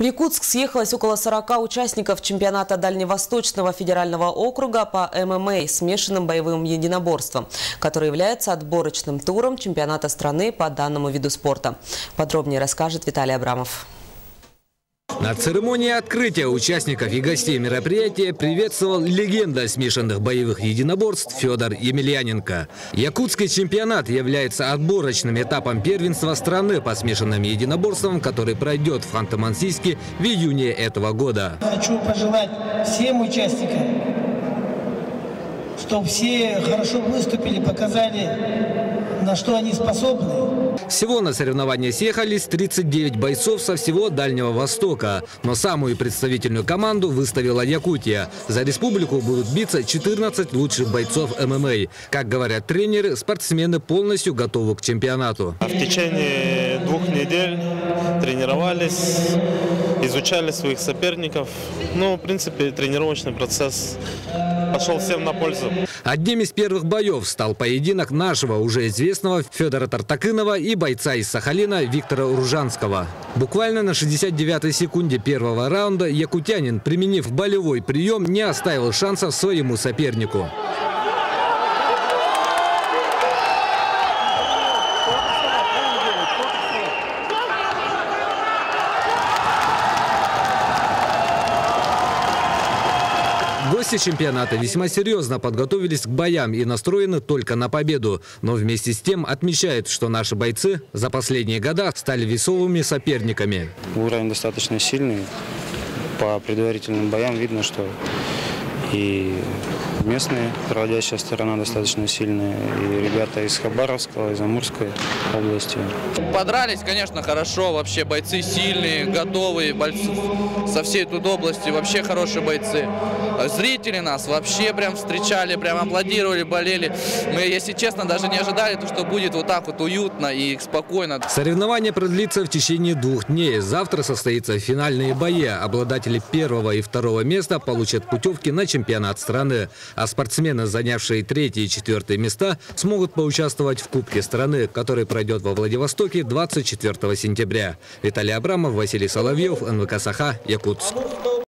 В Якутск съехалось около 40 участников чемпионата Дальневосточного федерального округа по ММА – смешанным боевым единоборством, который является отборочным туром чемпионата страны по данному виду спорта. Подробнее расскажет Виталий Абрамов. На церемонии открытия участников и гостей мероприятия приветствовал легенда смешанных боевых единоборств Федор Емельяненко. Якутский чемпионат является отборочным этапом первенства страны по смешанным единоборствам, который пройдет в Ханты-Мансийске в июне этого года. Хочу пожелать всем участникам, чтобы все хорошо выступили, показали, на что они способны. Всего на соревнования съехались 39 бойцов со всего Дальнего Востока. Но самую представительную команду выставила Якутия. За республику будут биться 14 лучших бойцов ММА. Как говорят тренеры, спортсмены полностью готовы к чемпионату. В течение 2 недель тренировались, изучали своих соперников. В принципе, тренировочный процесс пошел всем на пользу. Одним из первых боев стал поединок нашего уже известного Федора Тартакынова и бойца из Сахалина Виктора Уржанского. Буквально на 69-й секунде первого раунда якутянин, применив болевой прием, не оставил шансов своему сопернику. Гости чемпионата весьма серьезно подготовились к боям и настроены только на победу. Но вместе с тем отмечают, что наши бойцы за последние годы стали весовыми соперниками. Уровень достаточно сильный. По предварительным боям видно, что и местная проводящая сторона достаточно сильная, и ребята из Хабаровского, из Амурской области. Подрались, конечно, хорошо, вообще бойцы сильные, готовые, бойцы со всей тут области, вообще хорошие бойцы. Зрители нас вообще прям встречали, прям аплодировали, болели. Мы, если честно, даже не ожидали, что будет вот так вот уютно и спокойно. Соревнование продлится в течение 2 дней. Завтра состоятся финальные бои. Обладатели 1-го и 2-го места получат путевки на чемпионат страны. А спортсмены, занявшие 3-е и 4-е места, смогут поучаствовать в Кубке страны, который пройдет во Владивостоке 24 сентября. Виталий Абрамов, Василий Соловьев, НВК «Саха», Якутск.